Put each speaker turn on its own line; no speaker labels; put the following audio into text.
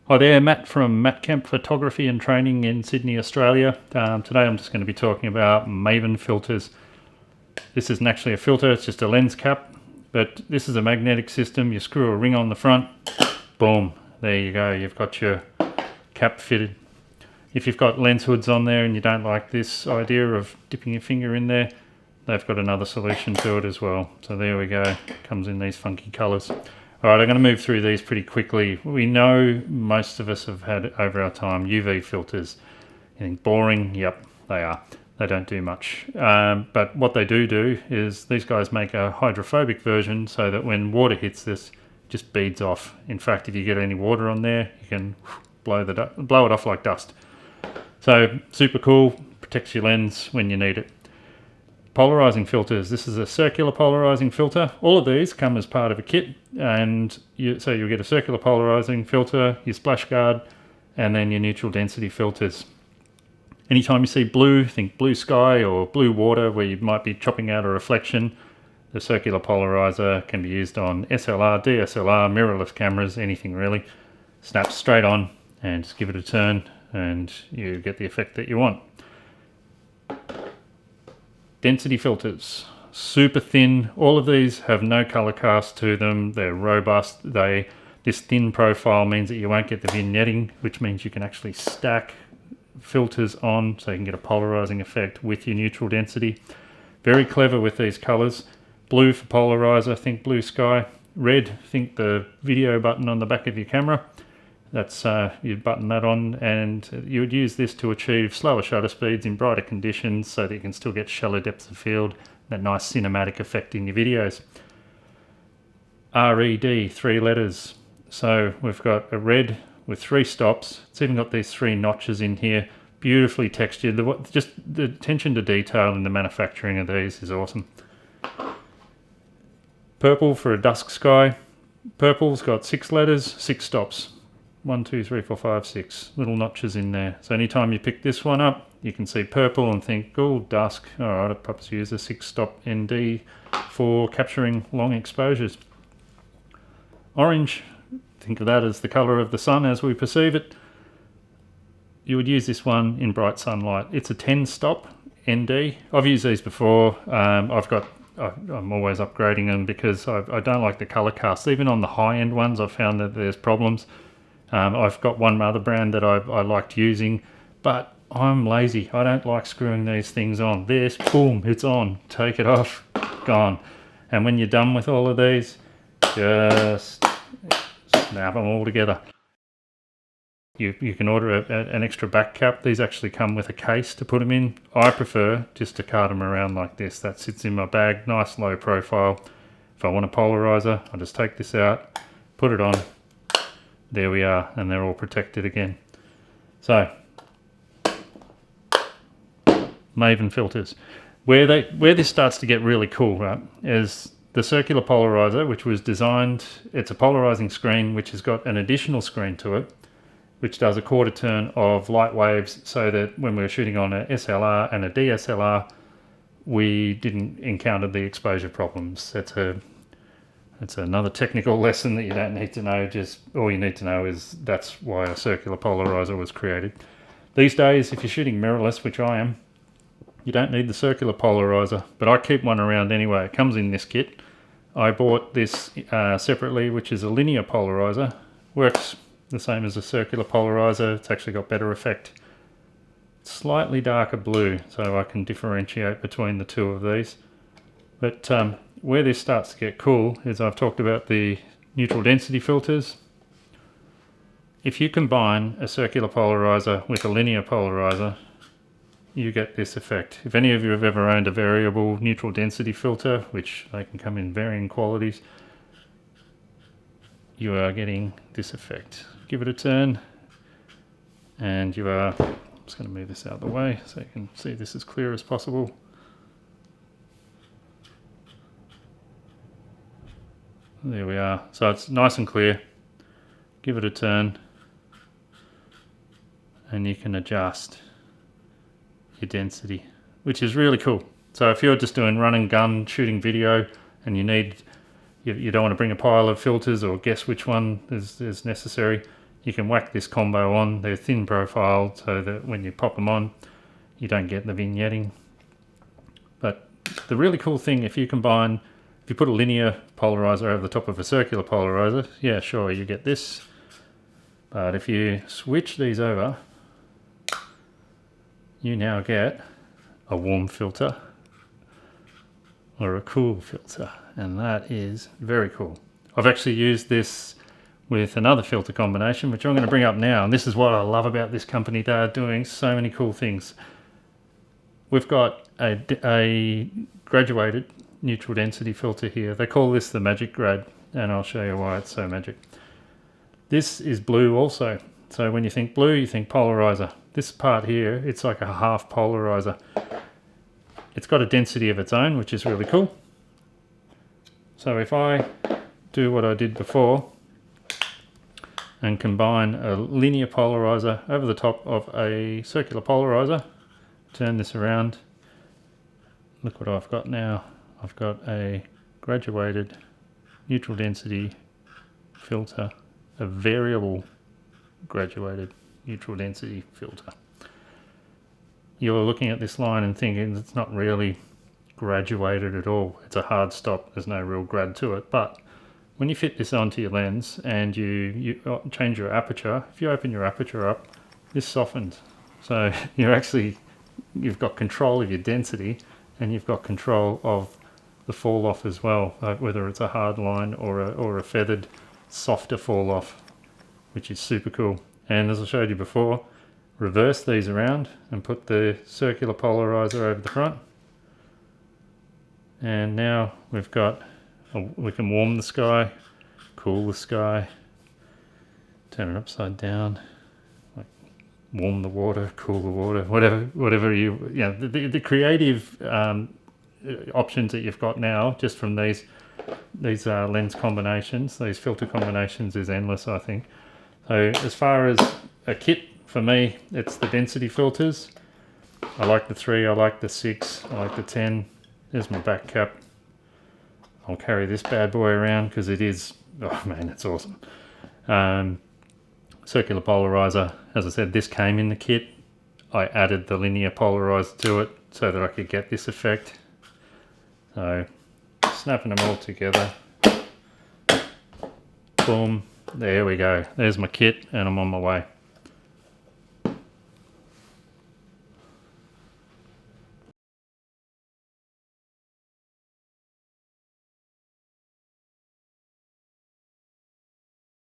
Hi there, Matt from Matt Kemp Photography and Training in Sydney, Australia. Today I'm just going to be talking about Maven Filters. This isn't actually a filter, it's just a lens cap, but this is a magnetic system. You screw a ring on the front, boom, there you go, you've got your cap fitted. If you've got lens hoods on there and you don't like this idea of dipping your finger in there, they've got another solution to it as well. So there we go, comes in these funky colours. Alright, I'm going to move through these pretty quickly. We know most of us have had over our time UV filters. You think boring? Yep, they are. They don't do much. But what they do is these guys make a hydrophobic version so that when water hits this, it just beads off. In fact, if you get any water on there, you can blow it off like dust. So super cool, protects your lens when you need it. Polarising filters. This is a circular polarising filter. All of these come as part of a kit, and so you'll get a circular polarising filter, your splash guard, and then your neutral density filters. Anytime you see blue, think blue sky or blue water where you might be chopping out a reflection, the circular polarizer can be used on SLR, DSLR, mirrorless cameras, anything really. Snaps straight on and just give it a turn and you get the effect that you want. Density filters, super thin. All of these have no color cast to them. They're robust. This thin profile means that you won't get the vignetting, which means you can actually stack filters on so you can get a polarizing effect with your neutral density. Very clever with these colors. Blue for polarizer, think blue sky. Red, think the video button on the back of your camera. That's you button that on, and you would use this to achieve slower shutter speeds in brighter conditions so that you can still get shallow depths of field, that nice cinematic effect in your videos. RED, 3 letters. So we've got a red with 3 stops. It's even got these 3 notches in here, beautifully textured. Just the attention to detail in the manufacturing of these is awesome. Purple for a dusk sky. Purple's got 6 letters, 6 stops. 1, 2, 3, 4, 5, 6 little notches in there. So anytime you pick this one up, you can see purple and think, oh, dusk. All right, I'll perhaps use a 6-stop ND for capturing long exposures. Orange, think of that as the color of the sun as we perceive it. You would use this one in bright sunlight. It's a 10-stop ND. I've used these before. I'm always upgrading them because I don't like the color cast. Even on the high-end ones, I've found that there's problems. I've got one other brand that I liked using, but I'm lazy. I don't like screwing these things on. This, boom, it's on. Take it off, gone. And when you're done with all of these, just snap them all together. You can order an extra back cap. These actually come with a case to put them in. I prefer just to cart them around like this. That sits in my bag, nice low profile. If I want a polarizer, I just take this out, put it on. There we are, and they're all protected again. So, Maven filters. Where this starts to get really cool, right, is the circular polarizer, which was designed, it's a polarizing screen which has got an additional screen to it, which does a quarter turn of light waves so that when we were shooting on a SLR and a DSLR, we didn't encounter the exposure problems. It's another technical lesson that you don't need to know. Just all you need to know is that's why a circular polarizer was created. These days, if you're shooting mirrorless, which I am, you don't need the circular polarizer, but I keep one around anyway. It comes in this kit. I bought this separately, which is a linear polarizer. Works the same as a circular polarizer. It's actually got better effect. Slightly darker blue, so I can differentiate between the two of these. But where this starts to get cool is I've talked about the neutral density filters. If you combine a circular polarizer with a linear polarizer, you get this effect. If any of you have ever owned a variable neutral density filter, which they can come in varying qualities, you are getting this effect. Give it a turn, and you are, I'm just going to move this out of the way so you can see this as clear as possible. There we are. So it's nice and clear. Give it a turn and you can adjust your density, which is really cool. So if you're just doing run and gun shooting video and you don't want to bring a pile of filters or guess which one is necessary, You can whack this combo on. They're thin profiled so that when you pop them on, you don't get the vignetting. But the really cool thing, if you put a linear polarizer over the top of a circular polarizer, yeah, sure, you get this. But if you switch these over, you now get a warm filter or a cool filter, and that is very cool. I've actually used this with another filter combination, which I'm going to bring up now, and this is what I love about this company. They are doing so many cool things. We've got a graduated neutral density filter here. They call this the magic grad, and I'll show you why it's so magic. This is blue also, so when you think blue, you think polarizer. This part here, it's like a half polarizer. It's got a density of its own, which is really cool. So if I do what I did before and combine a linear polarizer over the top of a circular polarizer, turn this around, look what I've got now. I've got a graduated neutral density filter, a variable graduated neutral density filter. You're looking at this line and thinking it's not really graduated at all. It's a hard stop, there's no real grad to it. But when you fit this onto your lens and you change your aperture, if you open your aperture up, this softens. So you've got control of your density, and you've got control of the fall off as well, whether it's a hard line or a feathered softer fall off, which is super cool. And as I showed you before, reverse these around and put the circular polarizer over the front, and now we've got we can warm the sky, cool the sky, turn it upside down, like warm the water, cool the water, whatever the creative options that you've got now just from these lens combinations, these filter combinations, is endless, I think. So as far as a kit, for me, it's the density filters. I like the 3, I like the 6, I like the 10. There's my back cap. I'll carry this bad boy around because it is, oh man, it's awesome. Circular polarizer, as I said, this came in the kit. I added the linear polarizer to it so that I could get this effect. So snapping them all together, boom, there we go. There's my kit, and I'm on my way.